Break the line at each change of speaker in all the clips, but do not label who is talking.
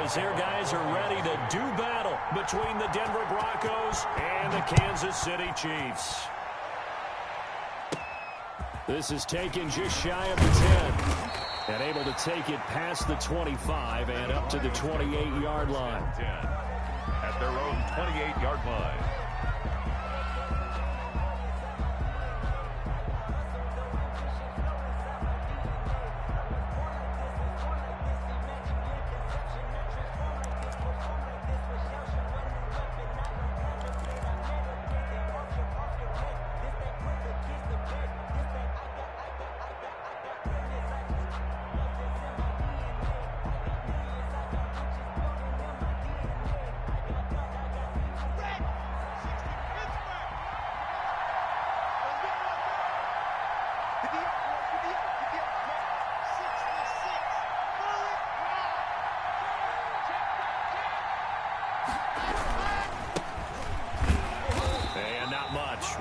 as their guys are ready to do battle between the Denver Broncos and the Kansas City Chiefs. This is taken just shy of the 10. And able to take it past the 25 and up to the 28-yard line.
At their own 28-yard line.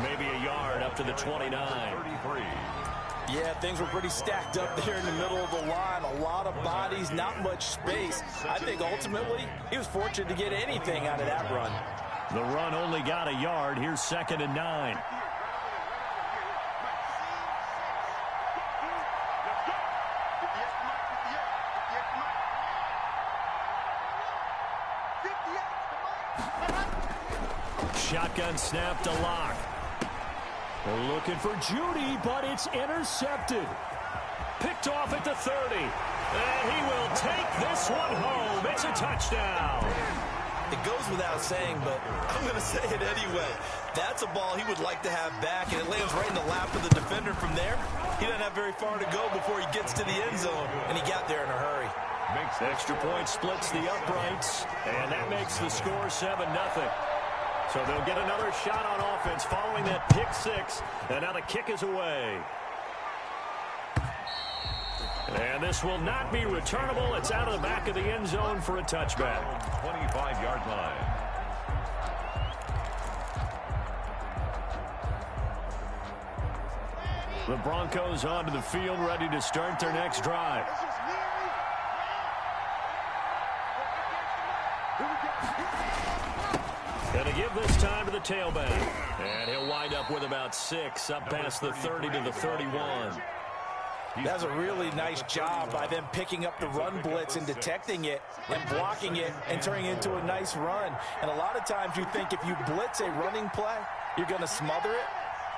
Maybe a yard up to the 29.
33.
Yeah, things were pretty stacked up there in the middle of the line. A lot of bodies, not much space. I think ultimately he was fortunate to get anything out of that run.
The run only got a yard. Here's 2nd and 9. Shotgun snap to Lock. They're looking for Judy, but it's intercepted. Picked off at the 30. And he will take this one home. It's a touchdown.
It goes without saying, but I'm going to say it anyway. That's a ball he would like to have back, and it lands right in the lap of the defender from there. He doesn't have very far to go before he gets to the end zone, and he got there in a hurry.
Makes the extra point, splits the uprights, and that makes the score 7-0. So they'll get another shot on offense following that pick six. And now the kick is away. And this will not be returnable. It's out of the back of the end zone for a touchback.
25-yard line.
The Broncos onto the field, ready to start their next drive. Going to give this time to the tailback. And he'll wind up with about 6, up past the 30 to the 31.
That's a really nice job by them picking up the run blitz and detecting it and blocking it and turning it into a nice run. And a lot of times you think if you blitz a running play, you're going to smother it.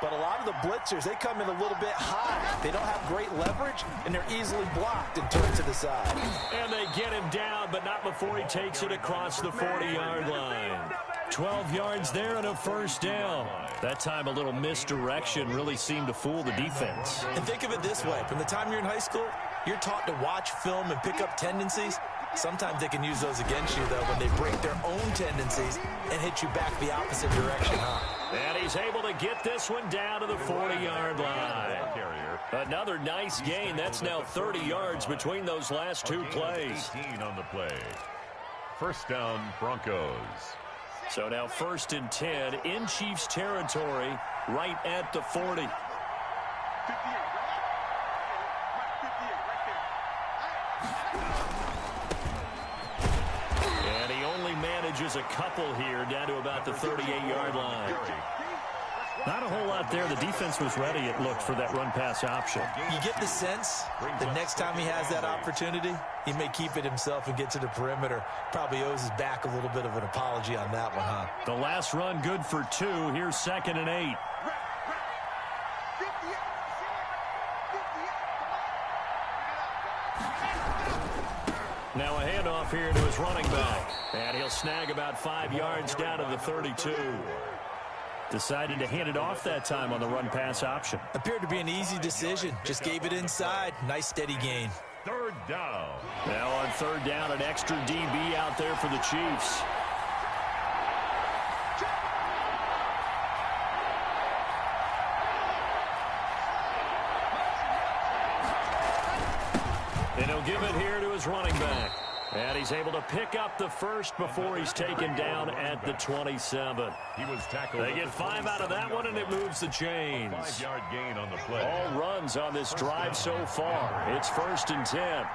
But a lot of the blitzers, they come in a little bit high. They don't have great leverage, and they're easily blocked and turned to the side.
And they get him down, but not before he takes it across the 40-yard line. 12 yards there and a first down. That time a little misdirection really seemed to fool the defense.
And think of it this way. From the time you're in high school, you're taught to watch film and pick up tendencies. Sometimes they can use those against you, though, when they break their own tendencies and hit you back the opposite direction, huh?
And he's able to get this one down to the 40-yard line. Another nice gain. That's now 30 yards between those last two plays.
18 on the play. First down, Broncos.
So now 1st and 10 in Chiefs territory, right at the 40. And he only manages a couple here down to about the 38-yard line. Not a whole lot there. The defense was ready, it looked, for that run-pass option.
You get the sense the next time he has that opportunity, he may keep it himself and get to the perimeter. Probably owes his back a little bit of an apology on that one, huh?
The last run good for 2. Here's 2nd and 8. Now a handoff here to his running back. And he'll snag about 5 yards down to the 32. Decided to hand it off that time on the run-pass option.
Appeared to be an easy decision. Just gave it inside. Nice steady gain.
Third down.
Now on 3rd down, an extra DB out there for the Chiefs. And he'll give it here to his running back. And he's able to pick up the first before he's taken down at the 27.
He was tackled.
They get 5 out of that one, and it moves the chains.
5-yard gain on the play.
All runs on this drive so far. It's 1st and 10.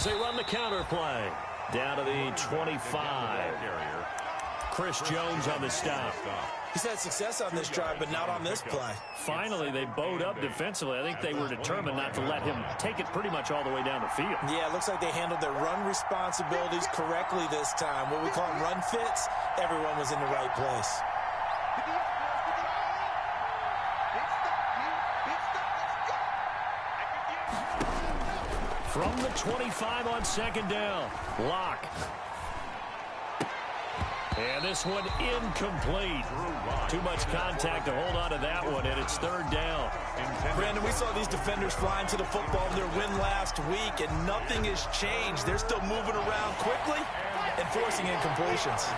as they run the counter play. Down to the 25. Chris Jones on the stop.
He's had success on this drive, but not on this play.
Finally, they bowed up defensively. I think they were determined not to let him take it pretty much all the way down the field.
Yeah, it looks like they handled their run responsibilities correctly this time. What we call them run fits, everyone was in the right place.
From the 25 on second down, Locke. And this one incomplete. Too much contact to hold on to that one, and it's third down.
Brandon, we saw these defenders flying to the football in their win last week, and nothing has changed. They're still moving around quickly and forcing incompletions.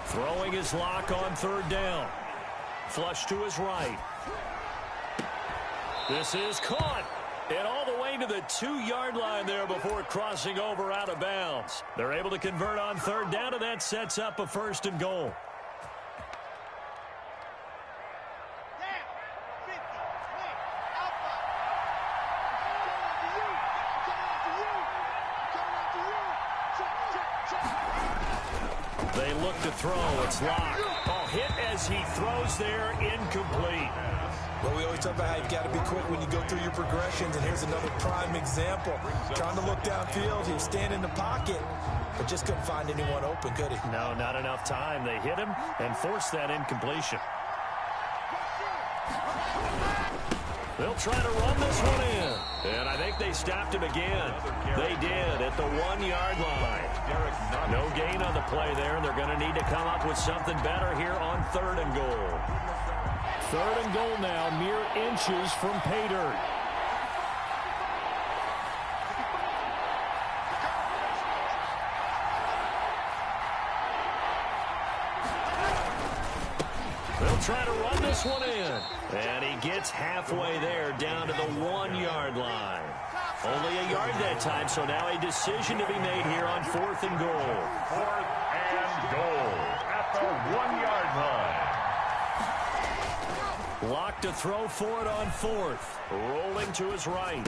Throwing his Lock on third down. Flush to his right. This is caught. And all the way to the 2-yard line there before crossing over out of bounds. They're able to convert on third down, and that sets up a 1st and goal. They look to throw. It's Locke. Oh, hit as he throws there, incomplete.
Well, we always talk about how you've got to be quick when you go through your progressions, and here's another prime example. Trying to look downfield, he was standing in the pocket, but just couldn't find anyone open, could he?
No, not enough time. They hit him and forced that incompletion. They'll try to run this one in. And I think they stopped him again. They did at the 1-yard line. No gain on the play there, and they're going to need to come up with something better here on 3rd and goal. 3rd and goal now, mere inches from pay dirt. They'll try to run this one in. And he gets halfway there down to the 1-yard line. Only a yard that time, so now a decision to be made here on 4th and goal.
4th and goal at the 1-yard line.
Locke to throw for it on 4th. Rolling to his right.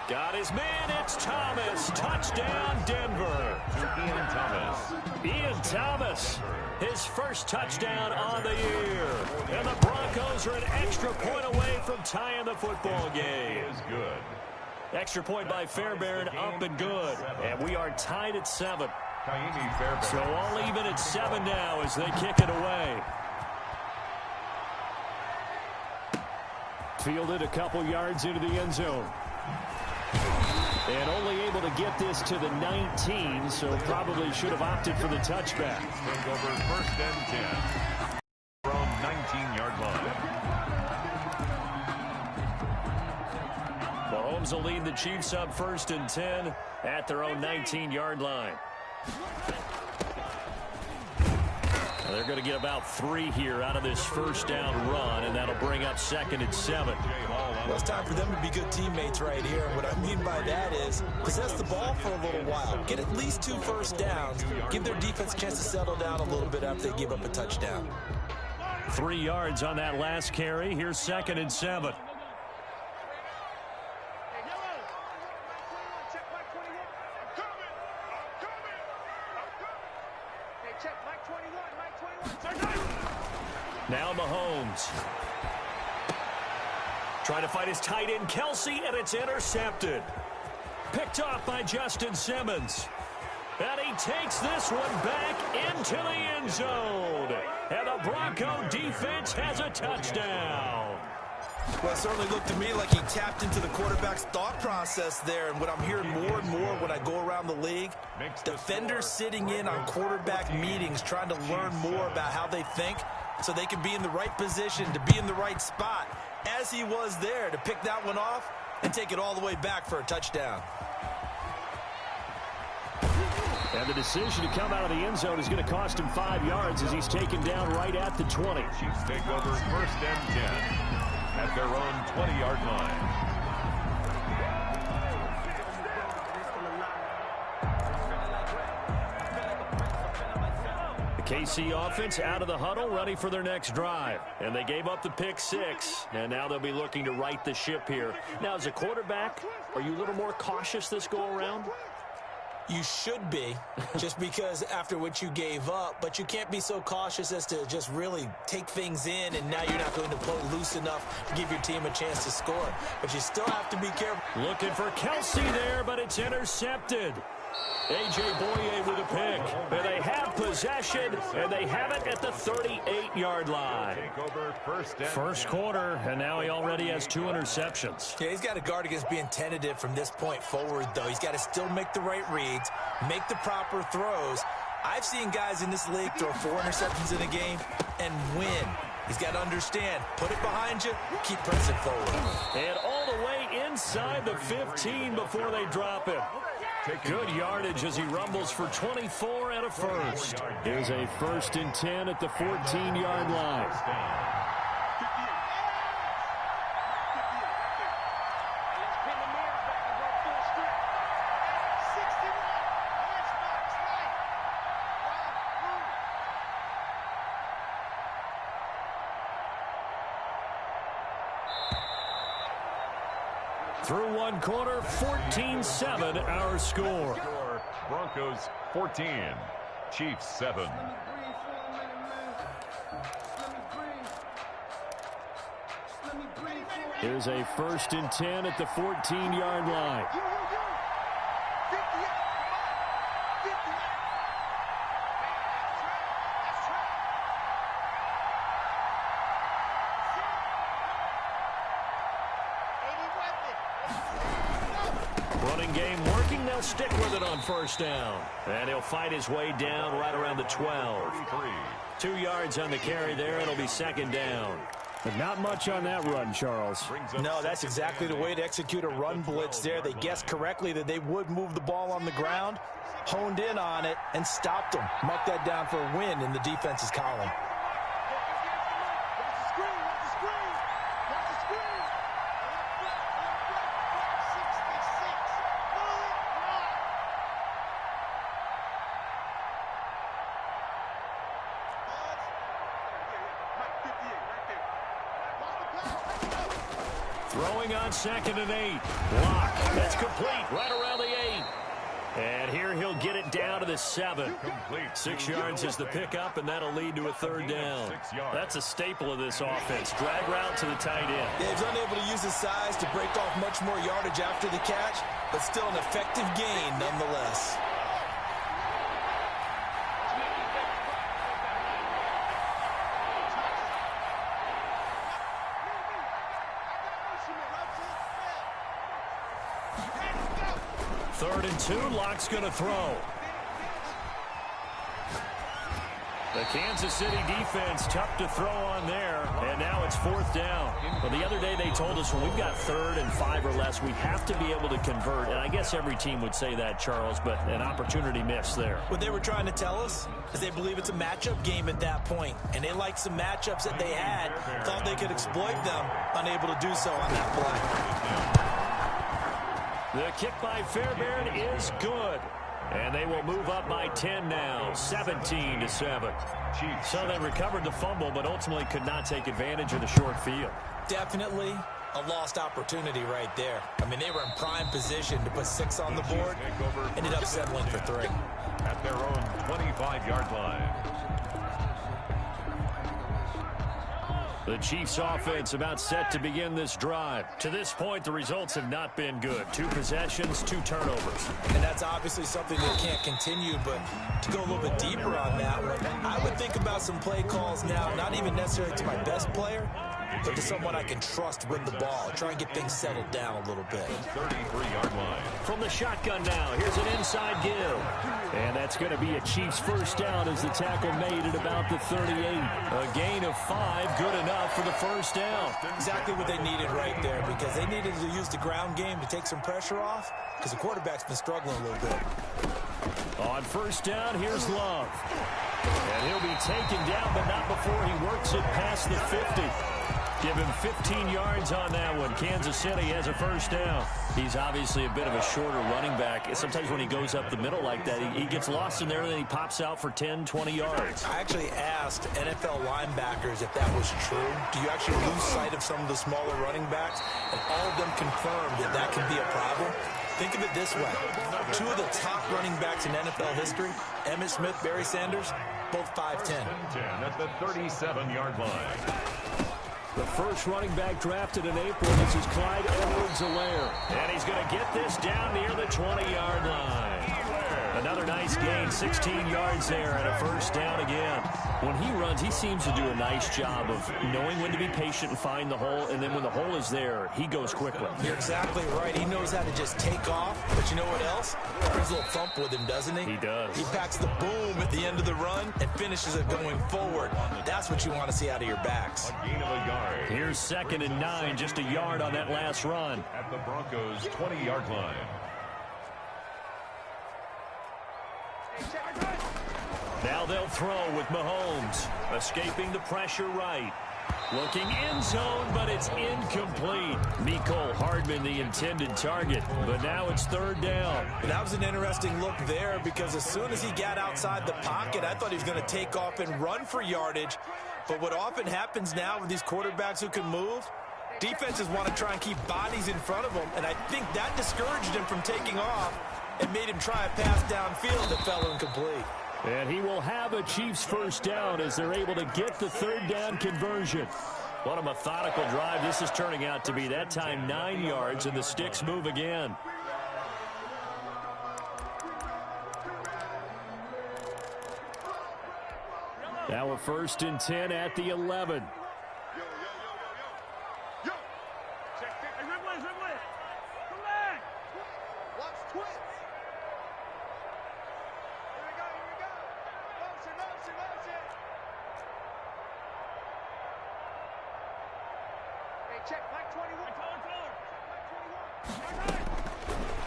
Got his man, it's Thomas. Touchdown, Denver.
Ian Thomas.
Ian Thomas, his first touchdown on the year. And the Broncos are an extra point away from tying the football game.
Is good.
Extra point by Fairbairn, up and good. And we are tied at 7. So all even at 7 now as they kick it away. Fielded a couple yards into the end zone. And only able to get this to the 19, so probably should have opted for the touchback.
Take over 1st and 10 from 19-yard line.
Mahomes will lead the Chiefs up 1st and 10 at their own 19-yard line. They're going to get about 3 here out of this 1st down run, and that'll bring up 2nd and 7.
Well, it's time for them to be good teammates right here. And what I mean by that is possess the ball for a little while. Get at least 2 first downs. Give their defense a chance to settle down a little bit after they give up a touchdown.
3 yards on that last carry. Here's 2nd and 7. Now Mahomes. Trying to fight his tight end, Kelsey, and it's intercepted. Picked off by Justin Simmons. And he takes this one back into the end zone. And the Bronco defense has a touchdown.
Well, it certainly looked to me like he tapped into the quarterback's thought process there. And what I'm hearing more and more when I go around the league, defenders sitting in on quarterback meetings trying to learn more about how they think so they can be in the right position to be in the right spot, as he was there to pick that one off and take it all the way back for a touchdown.
And the decision to come out of the end zone is going to cost him 5 yards as he's taken down right at the 20.
Chiefs take over 1st and 10 at their own 20-yard line.
KC offense out of the huddle, ready for their next drive. And they gave up the pick 6, and now they'll be looking to right the ship here. Now, as a quarterback, are you a little more cautious this go-around?
You should be, just because after what you gave up, but you can't be so cautious as to just really take things in, and now you're not going to play loose enough to give your team a chance to score. But you still have to be careful.
Looking for Kelsey there, but it's intercepted. A.J. Boye with a pick. And they have possession, and they have it at the 38-yard line. First quarter, and now he already has 2 interceptions.
Yeah, he's got to guard against being tentative from this point forward, though. He's got to still make the right reads, make the proper throws. I've seen guys in this league throw 4 interceptions in a game and win. He's got to understand, put it behind you, keep pressing forward.
And all the way inside the 15 before they drop him. Good yardage as he rumbles for 24 and a first. Here's a 1st and 10 at the 14-yard line. Through 1 quarter, 14-7 our score.
Broncos 14, Chiefs 7.
Here's a 1st and 10 at the 14-yard line. Running game working. They'll stick with it on 1st down. And he'll fight his way down right around the 12. 2 yards on the carry there. It'll be 2nd down. But not much on that run, Charles.
No, that's exactly the way to execute a run blitz there. They guessed correctly that they would move the ball on the ground, honed in on it, and stopped them. Mark that down for a win in the defense's column.
Throwing on 2nd and 8. Block. That's complete right around the 8. And here he'll get it down to the 7. 6 yards is the pickup, and that'll lead to a 3rd down. That's a staple of this offense. Drag route to the tight end.
Yeah, he's unable to use his size to break off much more yardage after the catch, but still an effective gain nonetheless.
Third and 2, Locke's going to throw. The Kansas City defense tough to throw on there, and now it's 4th down. Well, the other day they told us when we've got 3rd and 5 or less, we have to be able to convert, and I guess every team would say that, Charles, but an opportunity missed there.
What they were trying to tell us is they believe it's a matchup game at that point, and they liked some matchups that they had, thought they could exploit them, unable to do so on that play.
The kick by Fairbairn is good. And they will move up by 10 now, 17-7. So they recovered the fumble, but ultimately could not take advantage of the short field.
Definitely a lost opportunity right there. I mean, they were in prime position to put 6 on the board. Ended up settling for 3.
At their own 25-yard line.
The Chiefs offense about set to begin this drive. To this point, the results have not been good. 2 possessions, 2 turnovers.
And that's obviously something that can't continue, but to go a little bit deeper on that one, I would think about some play calls now, not even necessarily to my best player, but to someone I can trust with the ball. Try and get things settled down a little bit.
33-yard line.
From the shotgun now, here's an inside give. And that's going to be a Chiefs 1st down as the tackle made at about the 38. A gain of 5, good enough for the 1st down.
Exactly what they needed right there, because they needed to use the ground game to take some pressure off, because the quarterback's been struggling a little bit.
On first down, here's Love. And he'll be taken down, but not before he works it past the 50. Give him 15 yards on that one. Kansas City has a first down. He's obviously a bit of a shorter running back. Sometimes when he goes up the middle like that, he gets lost in there, and then he pops out for 10, 20 yards.
I actually asked NFL linebackers if that was true. Do you actually lose sight of some of the smaller running backs? And all of them confirmed that that could be a problem. Think of it this way. Two of the top running backs in NFL history, Emmitt Smith, Barry Sanders, both 5'10".
At the 37-yard line.
The first running back drafted in April, this is Clyde Edwards-Helaire. And he's going to get this down near the 20-yard line. Another nice gain, 16 yards there, and a first down again. When he runs, he seems to do a nice job of knowing when to be patient and find the hole, and then when the hole is there, he goes quickly.
You're exactly right. He knows how to just take off, but you know what else? Brings a little thump with him, doesn't he?
He does.
He packs the boom at the end of the run and finishes it going forward. That's what you want to see out of your backs.
A gain of a yard.
Here's 2nd and 9, just a yard on that last run.
At the Broncos' 20-yard line.
Now they'll throw with Mahomes, escaping the pressure right. Looking end zone, but it's incomplete. Mecole Hardman, the intended target, but now it's 3rd down.
That was an interesting look there because as soon as he got outside the pocket, I thought he was going to take off and run for yardage. But what often happens now with these quarterbacks who can move, defenses want to try and keep bodies in front of them, and I think that discouraged him from taking off and made him try a pass downfield that fell incomplete.
And he will have a Chiefs first down as they're able to get the 3rd down conversion. What a methodical drive this is turning out to be. That time 9 yards, and the sticks move again. Now a 1st and 10 at the 11.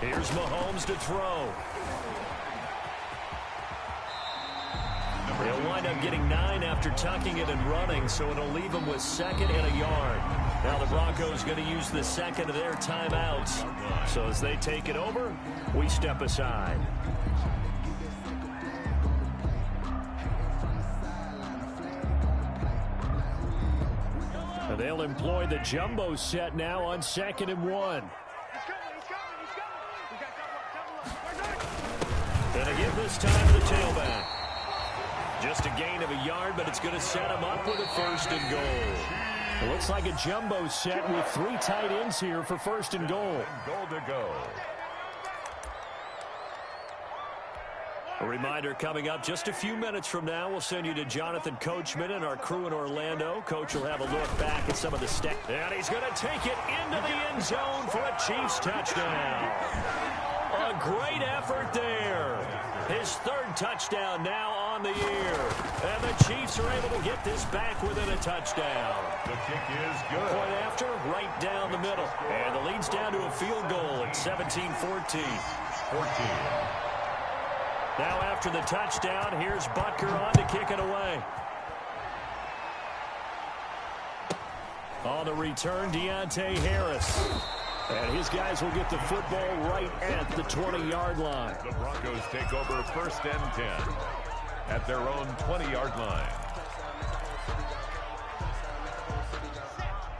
Here's Mahomes to throw. He'll wind up getting 9 after tucking it and running, so it'll leave him with 2nd and a yard. Now the Broncos going to use the 2nd of their timeouts. So as they take it over, we step aside. And they'll employ the jumbo set now on 2nd and 1. And again this time to the tailback. Just a gain of a yard, but it's going to set him up with a 1st and goal. It looks like a jumbo set with 3 tight ends here for 1st and goal.
Goal to go.
A reminder coming up just a few minutes from now, we'll send you to Jonathan Coachman and our crew in Orlando. Coach will have a look back at some of the stats. And he's going to take it into the end zone for a Chiefs touchdown. A great effort there. His 3rd touchdown now on the year. And the Chiefs are able to get this back within a touchdown.
The kick is good.
Point after, right down the middle. And the lead's down to a field goal at 17-14.
14.
Now after the touchdown, here's Butker on to kick it away. On the return, Deontay Harris. And his guys will get the football right at the 20-yard line.
The Broncos take over 1st and 10 at their own 20-yard line.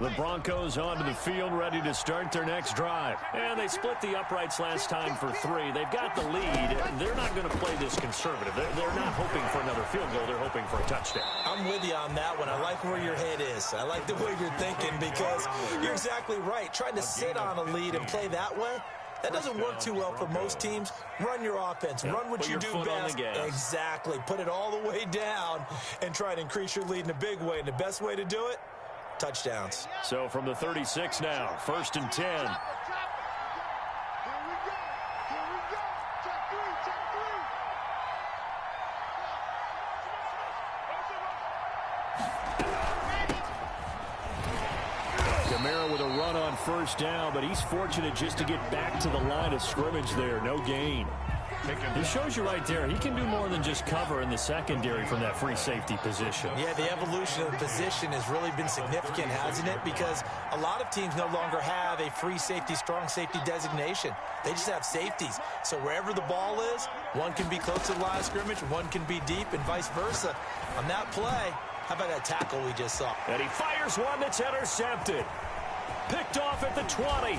The Broncos onto the field, ready to start their next drive. And they split the uprights last time for 3. They've got the lead. They're not going to play this conservative. They're not hoping for another field goal. They're hoping for a touchdown.
I'm with you on that one. I like where your head is. I like the way you're thinking because you're exactly right. Trying to sit on a lead and play that way, that doesn't work too well for most teams. Run your offense. Run what you do best. Exactly. Put it all the way down and try to increase your lead in a big way. And the best way to do it, touchdowns.
So from the 36 now, 1st and 10. Kamara with a run on 1st down, but he's fortunate just to get back to the line of scrimmage there. No gain. It shows you right there, he can do more than just cover in the secondary from that free safety position.
Yeah, the evolution of the position has really been significant, hasn't it? Because a lot of teams no longer have a free safety, strong safety designation. They just have safeties. So wherever the ball is, one can be close to the line of scrimmage, one can be deep, and vice versa. On that play, how about that tackle we just saw?
And he fires one that's intercepted. Picked off at the 20.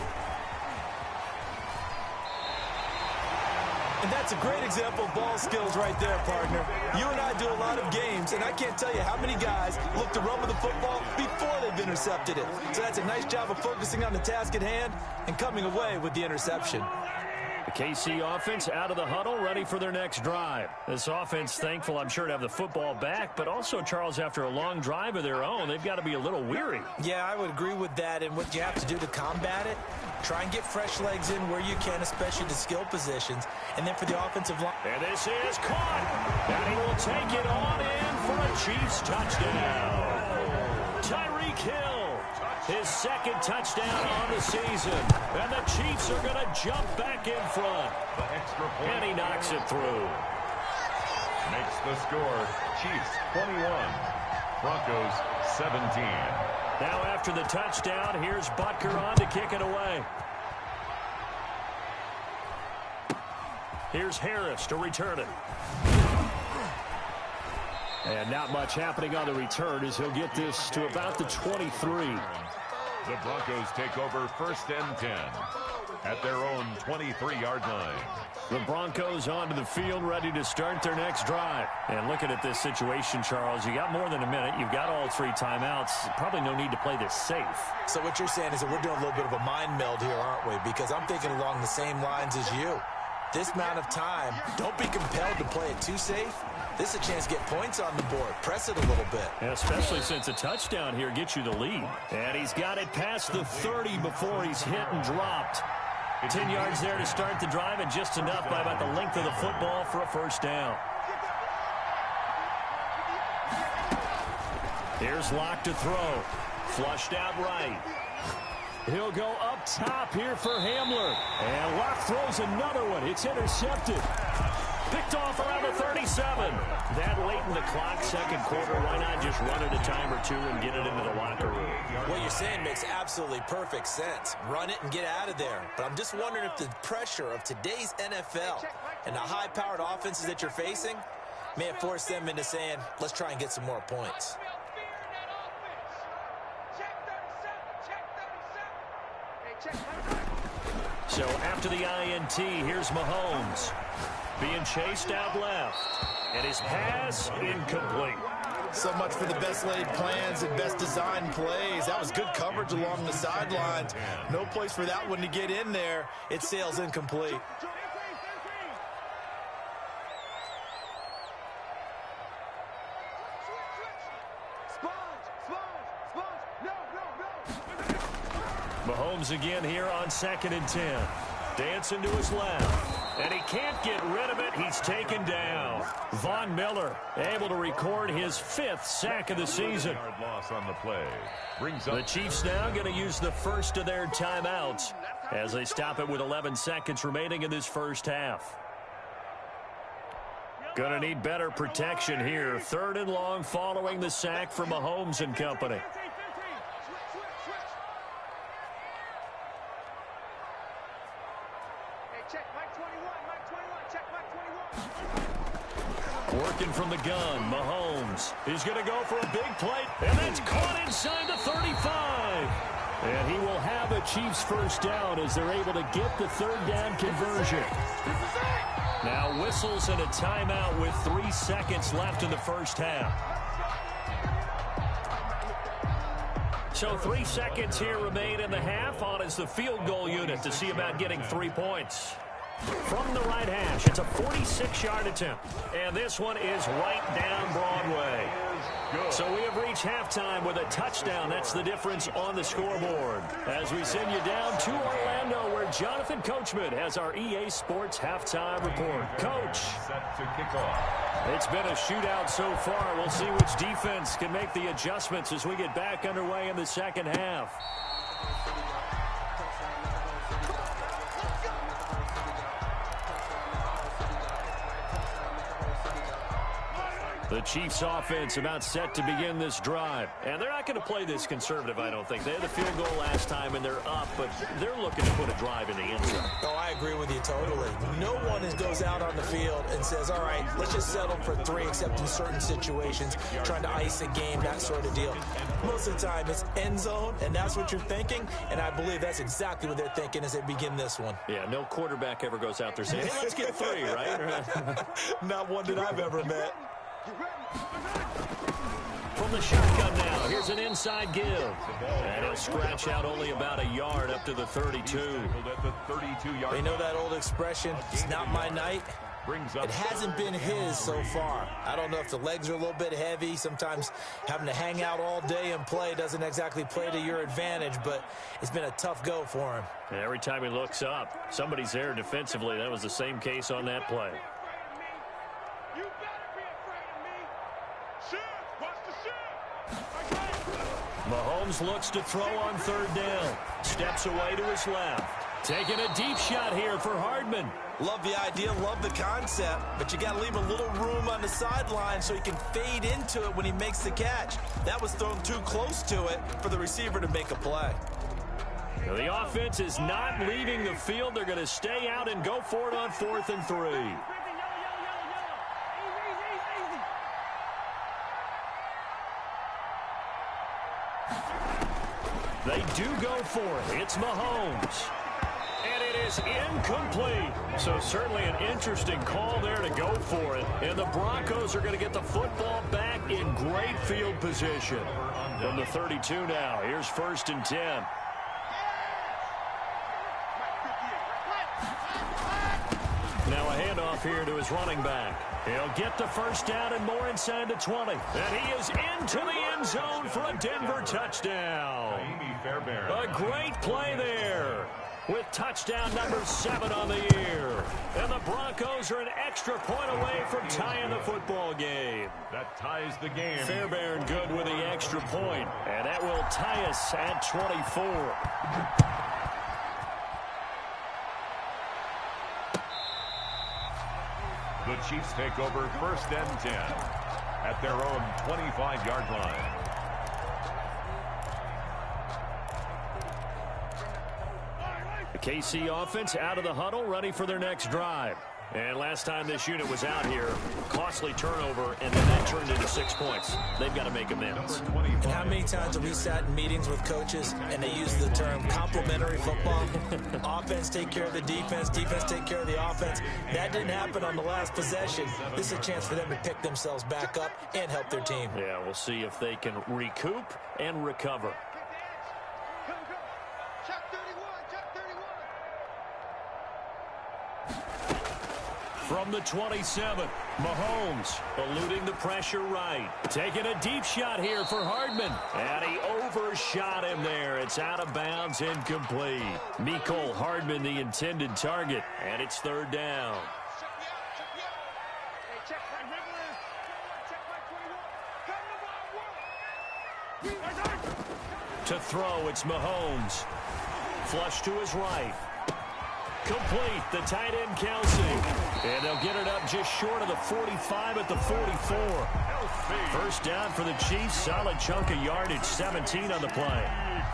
And that's a great example of ball skills right there, partner. You and I do a lot of games, and I can't tell you how many guys look to run with the football before they've intercepted it. So that's a nice job of focusing on the task at hand and coming away with the interception.
The KC offense out of the huddle, ready for their next drive. This offense thankful, I'm sure, to have the football back, but also, Charles, after a long drive of their own, they've got to be a little weary.
Yeah, I would agree with that, and what you have to do to combat it, try and get fresh legs in where you can, especially the skill positions, and then for the offensive line.
And this is caught, and he will take it on in for a Chiefs touchdown. Tyreek Hill, his second touchdown on the season, and the Chiefs are going to jump back in front.
The extra point.
And he knocks it through.
Makes the score Chiefs 21, Broncos 17.
Now after the touchdown, here's Butker on to kick it away. Here's Harris to return it. And not much happening on the return as he'll get this to about the 23.
The Broncos take over 1st and 10 at their own 23-yard line.
The Broncos onto the field, ready to start their next drive. And looking at this situation, Charles, you got more than a minute. You've got all 3 timeouts. Probably no need to play this safe. So
what you're saying is that we're doing a little bit of a mind meld here, aren't we? Because I'm thinking along the same lines as you. This amount of time, don't be compelled to play it too safe. This is a chance to get points on the board. Press it a little bit.
Yeah, especially since a touchdown here gets you the lead. And he's got it past the 30 before he's hit and dropped. 10 yards there to start the drive, and just enough by about the length of the football for a first down. Here's Locke to throw. Flushed out right. He'll go up top here for Hamler. And Locke throws another one. It's intercepted. Picked off around the 37. That late in the clock, second quarter, why not just run it a time or two and get it into the locker room?
What you're saying makes absolutely perfect sense. Run it and get out of there. But I'm just wondering if the pressure of today's NFL and the high-powered offenses that you're facing may have forced them into saying, let's try and get some more points.
So after the INT, here's Mahomes. Being chased out left. And his pass incomplete.
So much for the best laid plans and best designed plays. That was good coverage along the sidelines. No place for that one to get in there. It sails incomplete.
Mahomes again here on 2nd and 10. Dancing to his left. And he can't get rid of it. He's taken down. Von Miller able to record his 5th sack of the season.
Loss on the play.
The Chiefs now going to use the first of their timeouts as they stop it with 11 seconds remaining in this first half. Going to need better protection here. 3rd and long following the sack from Mahomes and company. Working from the gun, Mahomes. He's going to go for a big play, and that's caught inside the 35. And he will have a Chiefs first down as they're able to get the 3rd down conversion. Now whistles and a timeout with 3 seconds left in the first half. So 3 seconds here remain in the half. On is the field goal unit to see about getting 3 points. From the right hash, it's a 46-yard attempt. And this one is right down Broadway. So we have reached halftime with a touchdown. That's the difference on the scoreboard. As we send you down to Orlando, where Jonathan Coachman has our EA Sports halftime report. Coach,
set to kick off.
It's been a shootout so far. We'll see which defense can make the adjustments as we get back underway in the second half. The Chiefs offense about set to begin this drive. And they're not going to play this conservative, I don't think. They had the field goal last time, and they're up, but they're looking to put a drive in the end zone.
Oh, I agree with you totally. No one goes out on the field and says, all right, let's just settle for 3, except in certain situations, trying to ice a game, that sort of deal. Most of the time, it's end zone, and that's what you're thinking, and I believe that's exactly what they're thinking as they begin this one.
Yeah, no quarterback ever goes out there saying, hey, let's get 3, right?
Not one that I've ever met.
From the shotgun now, here's an inside give. And he'll scratch out only about a yard up to the 32.
You know that old expression, it's not my night? It hasn't been his so far. I don't know if the legs are a little bit heavy. Sometimes having to hang out all day and play doesn't exactly play to your advantage, but it's been a tough go for him.
And every time he looks up, somebody's there defensively. That was the same case on that play. Mahomes looks to throw on 3rd down. Steps away to his left. Taking a deep shot here for Hardman.
Love the idea, love the concept, but you got to leave a little room on the sideline so he can fade into it when he makes the catch. That was thrown too close to it for the receiver to make a play.
Now, the offense is not leaving the field. They're going to stay out and go for it on 4th and 3. They do go for it. It's Mahomes. And it is incomplete. So certainly an interesting call there to go for it. And the Broncos are going to get the football back in great field position. From the 32 now, here's 1st and 10. Now a handoff here to his running back. He'll get the 1st down and more inside the 20. And he is into the end zone for a Denver touchdown. A great play there with touchdown number 7 on the year. And the Broncos are an extra point away from tying the football game.
That ties the game.
Fairbairn good with the extra point. And that will tie us at 24.
The Chiefs take over 1st and 10 at their own 25-yard line.
The KC offense out of the huddle, ready for their next drive. And last time this unit was out here, costly turnover, and then that turned into 6 points. They've got to make amends.
And how many times have we sat in meetings with coaches and they use the term complementary football? Offense take care of the defense, defense take care of the offense. That didn't happen on the last possession. This is a chance for them to pick themselves back up and help their team.
Yeah, we'll see if they can recoup and recover. From the 27, Mahomes eluding the pressure right. Taking a deep shot here for Hardman. And he overshot him there. It's out of bounds, incomplete. Mecole Hardman, the intended target. And it's 3rd down. To throw, it's Mahomes. Flush to his right. Complete, the tight end Kelsey. And they'll get it up just short of the 45 at the 44. 1st down for the Chiefs. Solid chunk of yardage, 17 on the play.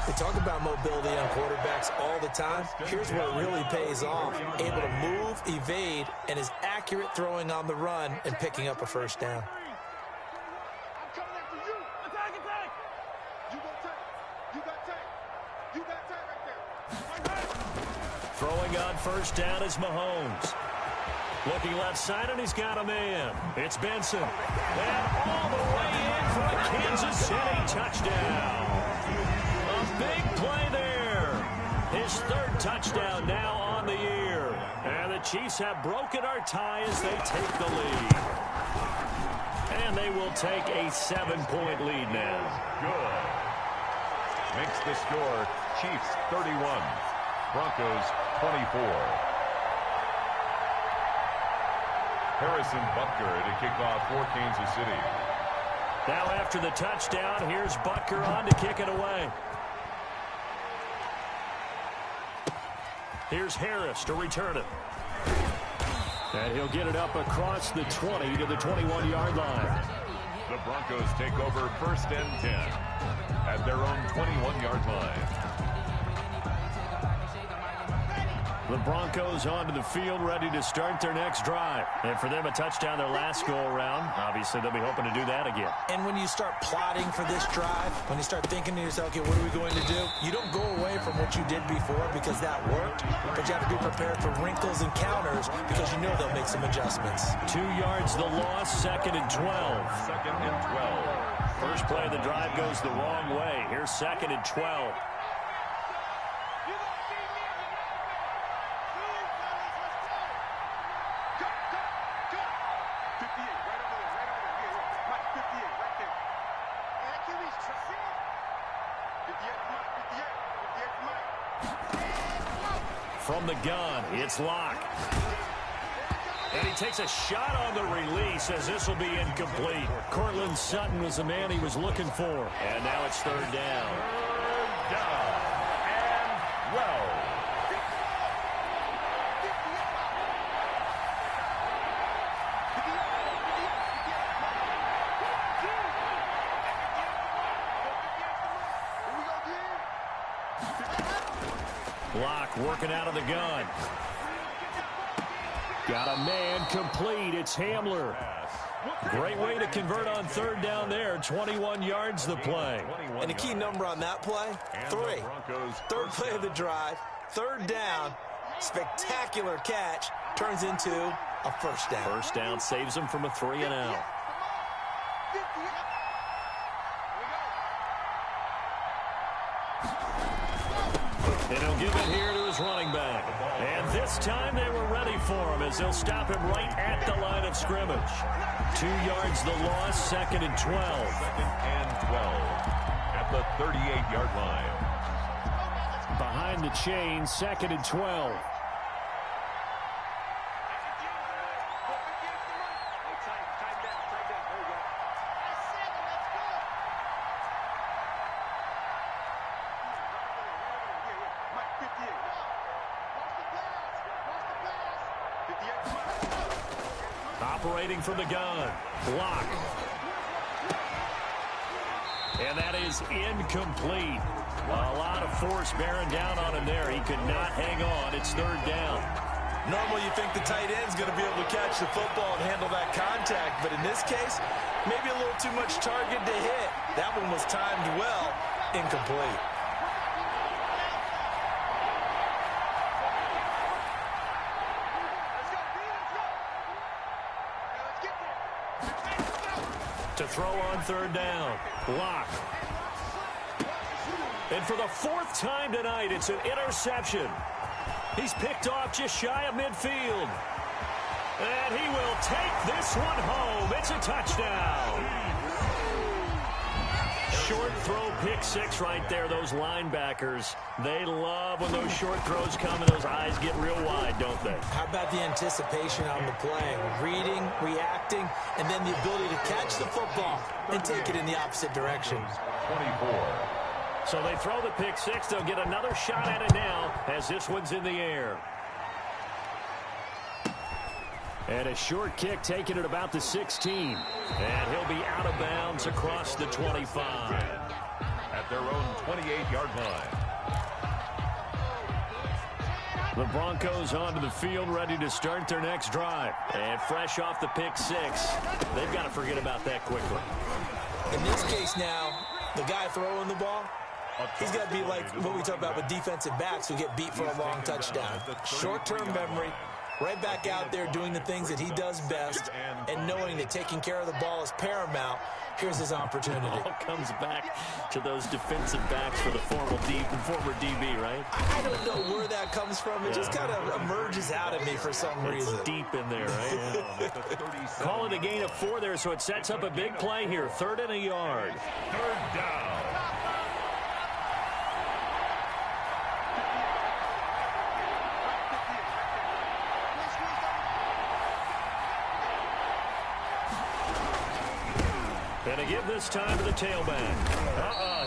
We talk about mobility on quarterbacks all the time. Here's where it really pays off. Able to move, evade, and is accurate throwing on the run and picking up a 1st down.
Throwing on 1st down is Mahomes. Looking left side, and he's got a man. It's Benson. And all the way in for a Kansas City touchdown. A big play there. His 3rd touchdown now on the year. And the Chiefs have broken our tie as they take the lead. And they will take a 7-point lead now.
Good. Makes the score Chiefs 31. Broncos 24. Harrison Butker to kick off for Kansas City.
Now after the touchdown, here's Butker on to kick it away. Here's Harris to return it. And he'll get it up across the 20 to the 21-yard line.
The Broncos take over 1st and 10 at their own 21-yard line.
The Broncos onto the field, ready to start their next drive. And for them, a touchdown their last go-around. Obviously, they'll be hoping to do that again.
And when you start plotting for this drive, when you start thinking to yourself, okay, what are we going to do? You don't go away from what you did before because that worked, but you have to be prepared for wrinkles and counters because you know they'll make some adjustments.
2 yards the loss, 2nd and 12.
2nd and 12.
First play of the drive goes the wrong way. Here's 2nd and 12. From the gun, it's Locke. And he takes a shot on the release as this will be incomplete. Cortland Sutton was the man he was looking for. And now it's 3rd down.
3rd down and 12.
Locke working out of the gun. Got a man complete. It's Hamler. Great way to convert on 3rd down there. 21 yards the play.
And the key number on that play, 3. 3rd play of the drive, 3rd down, spectacular catch, turns into a 1st down.
1st down saves him from a 3 and out. And he'll give it here to his running back. And this time they were ready for him as they'll stop him right at the line of scrimmage. 2 yards the loss, 2nd and 12.
2nd and 12 at the 38-yard line.
Behind the chain, 2nd and 12. Operating from the gun. Block. And that is incomplete. A lot of force bearing down on him there. He could not hang on. It's 3rd down.
Normally you think the tight end's going to be able to catch the football and handle that contact, but in this case, maybe a little too much target to hit. That one was timed well, incomplete.
To throw on 3rd down. Block. And for the 4th time tonight, it's an interception. He's picked off just shy of midfield. And he will take this one home. It's a touchdown. Short throw, pick 6 right there. Those linebackers, they love when those short throws come and those eyes get real wide, don't they?
How about the anticipation on the play? Reading, reacting, and then the ability to catch the football and take it in the opposite direction.
24.
So they throw the pick 6. They'll get another shot at it now as this one's in the air. And a short kick taken at about the 16. And he'll be out of bounds across the 25.
At their own 28-yard line.
The Broncos onto the field, ready to start their next drive. And fresh off the pick 6, they've got to forget about that quickly.
In this case now, the guy throwing the ball, he's got to be like what we talk about with defensive backs who get beat for a long touchdown. Short-term memory, right back out there doing the things that he does best, and knowing that taking care of the ball is paramount. Here's his opportunity.
It all comes back to those defensive backs for the former DB, right?
I don't know where that comes from. It just kind of emerges out of me for some reason.
It's deep in there, right? Call it a gain of 4 there, so it sets up a big play here. 3rd and a yard.
3rd down.
And a give this time to the tailback.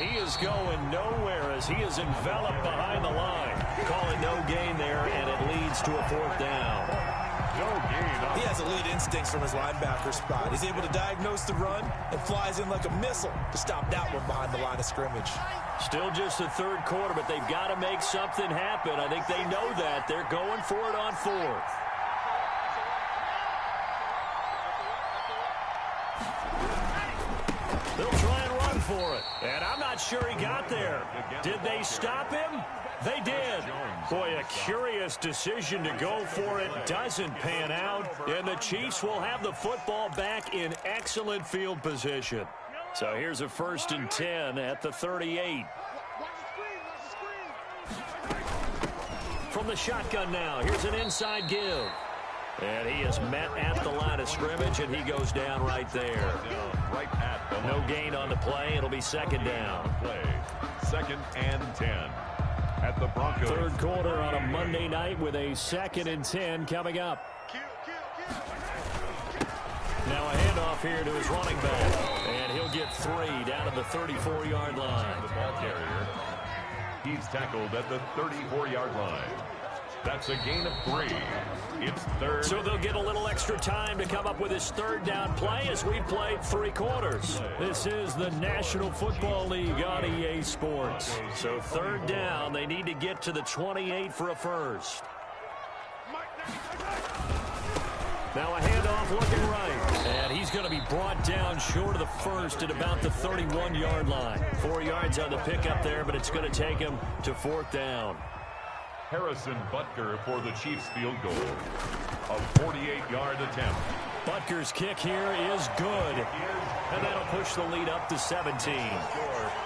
He is going nowhere as he is enveloped behind the line. Calling no gain there, and it leads to a 4th down.
No gain.
He has elite instincts from his linebacker spot. He's able to diagnose the run and flies in like a missile to stop that one behind the line of scrimmage.
Still just the third quarter, but they've got to make something happen. I think they know that. They're going for it on fourth. They'll try and run for it. And I'm not sure he got there. Did they stop him? They did. Boy, a curious decision to go for it. Doesn't pan out. And the Chiefs will have the football back in excellent field position. So here's a 1st and 10 at the 38. From the shotgun now, here's an inside give. And he is met at the line of scrimmage, and he goes down right there. No gain on the play. It'll be 2nd down.
2nd and 10 at the Broncos.
Third quarter on a Monday night with a 2nd and 10 coming up. Now a handoff here to his running back. And he'll get 3 down at the 34-yard line.
The ball carrier. He's tackled at the 34-yard line. That's a gain of 3. It's 3rd.
So they'll get a little extra time to come up with his 3rd down play as we played 3 quarters. This is the National Football League on EA Sports. So 3rd down, they need to get to the 28 for a first. Now a handoff looking right. And he's going to be brought down short of the first at about the 31-yard line. 4 yards on the pickup there, but it's going to take him to 4th down.
Harrison Butker for the Chiefs field goal. A 48-yard attempt.
Butker's kick here is good. And that'll push the lead up to 17.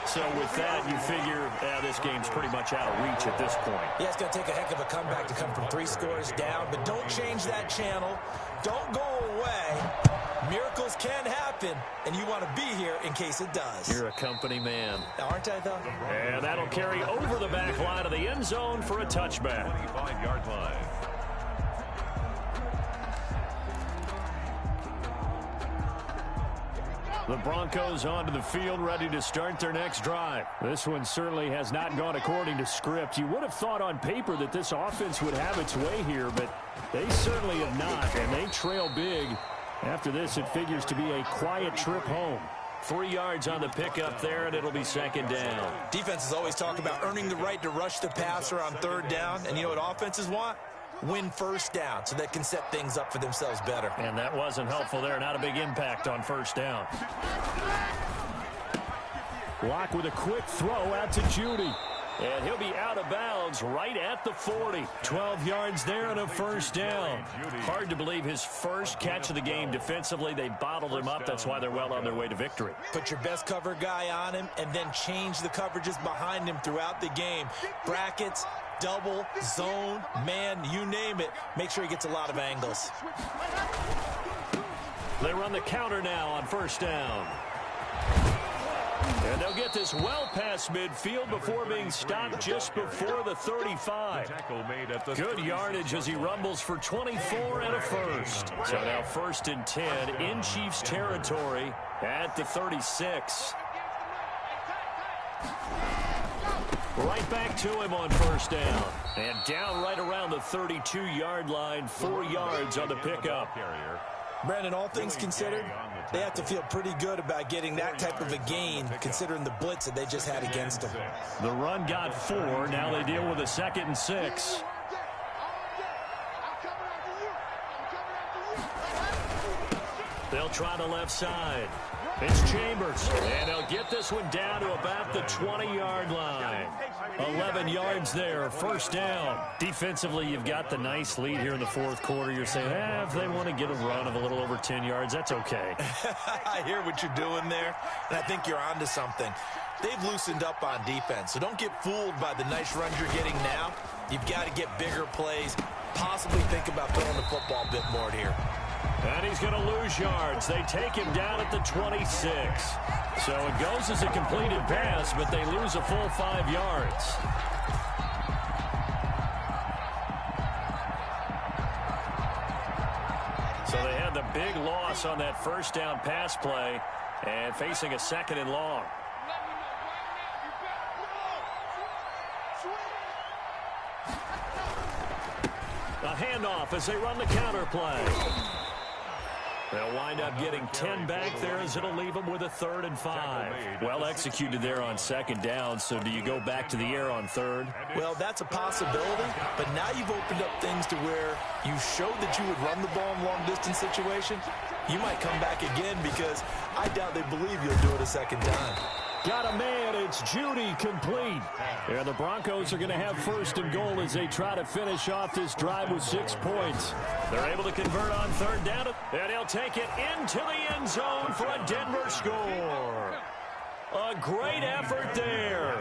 So with that, you figure this game's pretty much out of reach at this point.
Yeah, it's going to take a heck of a comeback to come from 3 scores down, but don't change that channel. Don't go away. Miracles can happen, and you want to be here in case it does.
You're a company man.
Aren't I, though?
And that'll carry over the back line of the end zone for a touchback.
25-yard line.
The Broncos onto the field, ready to start their next drive. This one certainly has not gone according to script. You would have thought on paper that this offense would have its way here, but they certainly have not, and they trail big. After this, it figures to be a quiet trip home. 3 yards on the pickup there, and it'll be 2nd down.
Defenses always talk about earning the right to rush the passer on 3rd down, and you know what offenses want? Win 1st down so they can set things up for themselves better.
And that wasn't helpful there. Not a big impact on 1st down. Locke with a quick throw out to Judy. And he'll be out of bounds right at the 40. 12 yards there and a 1st down. Hard to believe his first catch of the game defensively. They bottled him up. That's why they're well on their way to victory.
Put your best cover guy on him and then change the coverages behind him throughout the game. Brackets, double, zone, man, you name it. Make sure he gets a lot of angles.
They run the counter now on 1st down. And they'll get this well past midfield before being stopped just before the 35. Good yardage as he rumbles for 24 and a first. So now 1st and 10 in Chiefs territory at the 36. Right back to him on 1st down. And down right around the 32-yard line, 4 yards on the pickup.
Brandon, all things considered, they have to feel pretty good about getting that type of a gain, considering the blitz that they just had against them.
The run got 4. Now they deal with a 2nd and 6. They'll try the left side. It's Chambers. And they'll get this one down to about the 20-yard line. 11 yards there, 1st down. Defensively, you've got the nice lead here in the 4th quarter. You're saying, if they want to get a run of a little over 10 yards, that's okay.
I hear what you're doing there, and I think you're onto something. They've loosened up on defense, so don't get fooled by the nice runs you're getting now. You've got to get bigger plays, possibly think about throwing the football a bit more here.
And he's going to lose yards. They take him down at the 26. So it goes as a completed pass, but they lose a full 5 yards. So they had the big loss on that 1st down pass play and facing a 2nd and long. A handoff as they run the counter play. They'll wind up getting 10 back there as it'll leave them with a 3rd and 5. Well executed there on 2nd down, so do you go back to the air on 3rd?
Well, that's a possibility, but now you've opened up things to where you showed that you would run the ball in long-distance situation. You might come back again because I doubt they believe you'll do it a 2nd time.
Got a man, it's Judy, complete. And the Broncos are going to have 1st and goal as they try to finish off this drive with 6 points. They're able to convert on 3rd down, and he'll take it into the end zone for a Denver score. A great effort there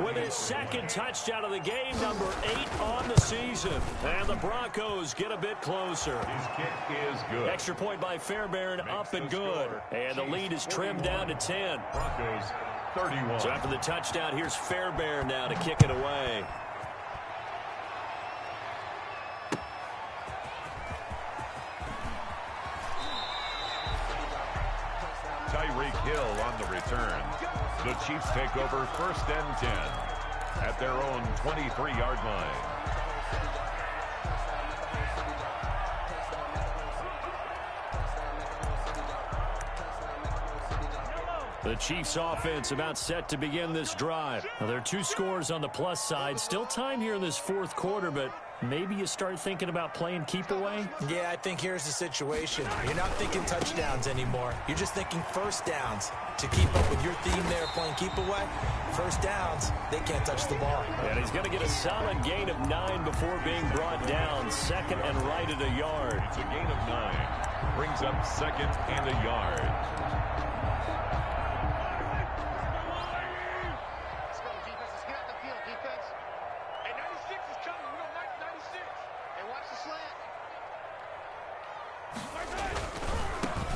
with his 2nd touchdown of the game, number 8 on the season. And the Broncos get a bit closer.
His kick is good.
Extra point by Fairbairn, up and good. And the lead is trimmed down to 10.
Broncos 31.
So after the touchdown, here's Fairbairn now to kick it away.
Tyreek Hill on the return. The Chiefs take over 1st and 10 at their own 23-yard line.
The Chiefs offense about set to begin this drive. Now, there are 2 scores on the plus side. Still time here in this 4th quarter, but maybe you start thinking about playing keep away?
Yeah, I think here's the situation. You're not thinking touchdowns anymore. You're just thinking 1st downs. To keep up with your theme there, playing keep away, 1st downs, they can't touch the ball.
And he's going to get a solid gain of 9 before being brought down. 2nd and right at a yard.
It's a gain of 9. Brings up 2nd and a yard.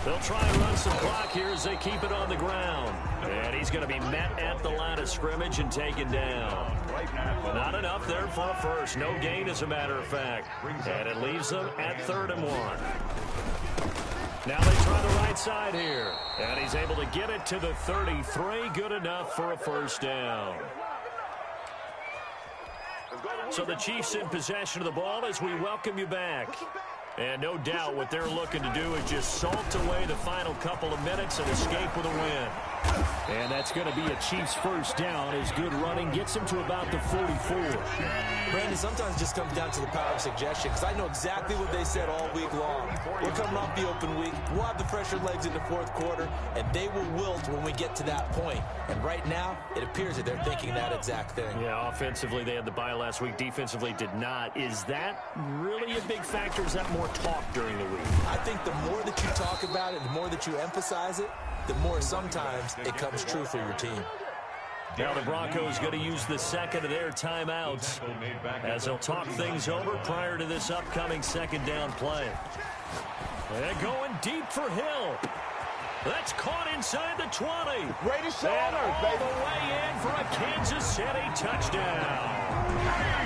They'll try and run some clock here as they keep it on the ground. And he's going to be met at the line of scrimmage and taken down. Not enough there for a 1st. No gain, as a matter of fact. And it leaves them at 3rd and 1. Now they try the right side here. And he's able to get it to the 33. Good enough for a 1st down. So the Chiefs in possession of the ball as we welcome you back. And no doubt what they're looking to do is just salt away the final couple of minutes and escape with a win. And that's going to be a Chiefs 1st down as good running gets him to about the 44.
Brandon, sometimes it just comes down to the power of suggestion because I know exactly what they said all week long. We're coming off the open week. We'll have the fresher legs in the 4th quarter, and they will wilt when we get to that point. And right now, it appears that they're thinking that exact thing.
Yeah, offensively, they had the bye last week. Defensively, did not. Is that really a big factor? Is that more talk during the week?
I think the more that you talk about it, the more that you emphasize it, the more sometimes it comes true for your team.
Now the Broncos going to use the 2nd of their timeouts as they'll talk things over prior to this upcoming 2nd down play. And going deep for Hill. That's caught inside the 20.
Ready to show
and all the way in for a Kansas City touchdown.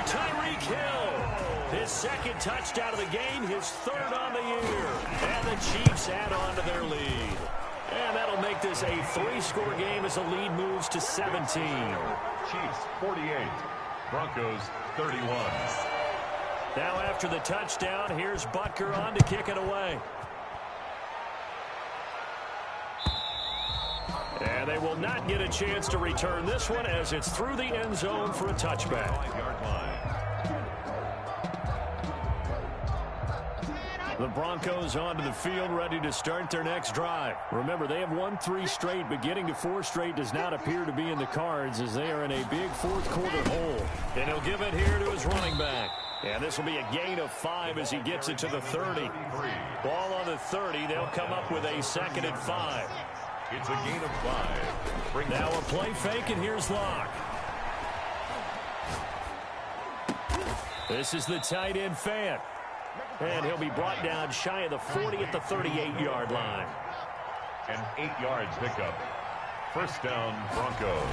Tyreek Hill, his 2nd touchdown of the game, his 3rd on the year. And the Chiefs add on to their lead. And that'll make this a 3-score game as the lead moves to 17.
Chiefs 48, Broncos 31.
Now after the touchdown, here's Butker on to kick it away. And they will not get a chance to return this one as it's through the end zone for a touchback.
5-yard line.
The Broncos onto the field ready to start their next drive. Remember, they have won 3 straight, but getting to 4 straight does not appear to be in the cards as they are in a big 4th quarter hole. And he'll give it here to his running back. And this will be a gain of 5 as he gets it to the 30. Ball on the 30. They'll come up with a 2nd and 5.
It's a gain of 5.
Now a play fake, and here's Locke. This is the tight end Fant. And he'll be brought down shy of the 40 at the 38-yard line.
An 8 yards pickup. 1st down, Broncos.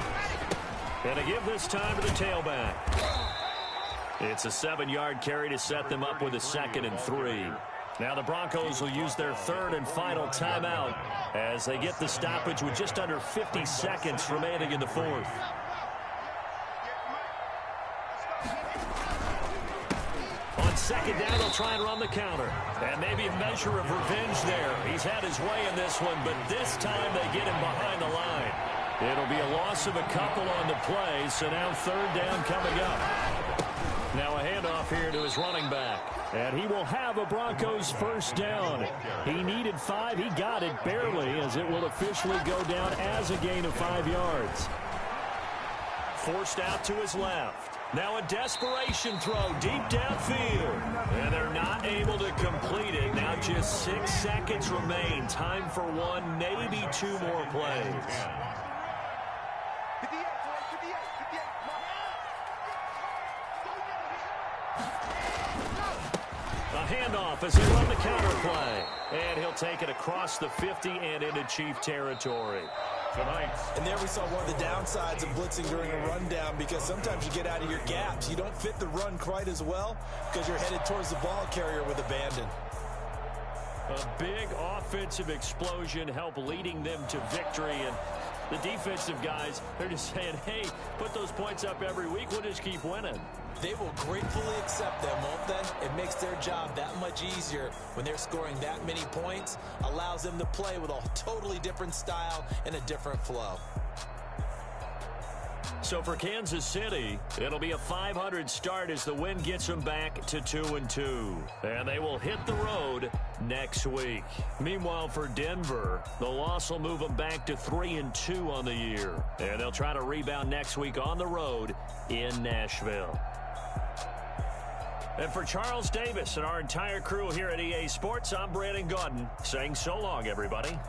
And to give this time to the tailback. It's a 7-yard carry to set them up with a 2nd and 3. Now the Broncos will use their 3rd and final timeout as they get the stoppage with just under 50 seconds remaining in the 4th. second down, they'll try and run the counter. And maybe a measure of revenge there. He's had his way in this one, but this time they get him behind the line. It'll be a loss of a couple on the play, so now third down coming up. Now a handoff here to his running back. And he will have a Broncos first down. He needed 5. He got it barely, as it will officially go down as a gain of 5 yards. Forced out to his left. Now a desperation throw deep downfield. And they're not able to complete it. Now just 6 seconds remain. Time for one, maybe 2 more plays. A handoff as they run the counter play. And he'll take it across the 50 and into Chief territory.
And there we saw one of the downsides of blitzing during a rundown, because sometimes you get out of your gaps. You don't fit the run quite as well because you're headed towards the ball carrier with abandon.
A big offensive explosion helped leading them to victory. And the defensive guys, they're just saying, hey, put those points up every week. We'll just keep winning.
They will gratefully accept them, won't they? It makes their job that much easier when they're scoring that many points. Allows them to play with a totally different style and a different flow.
So for Kansas City, it'll be a 500 start as the win gets them back to 2-2. And they will hit the road next week. Meanwhile, for Denver, the loss will move them back to 3-2 on the year. And they'll try to rebound next week on the road in Nashville. And for Charles Davis and our entire crew here at EA Sports, I'm Brandon Gaudin saying so long, everybody.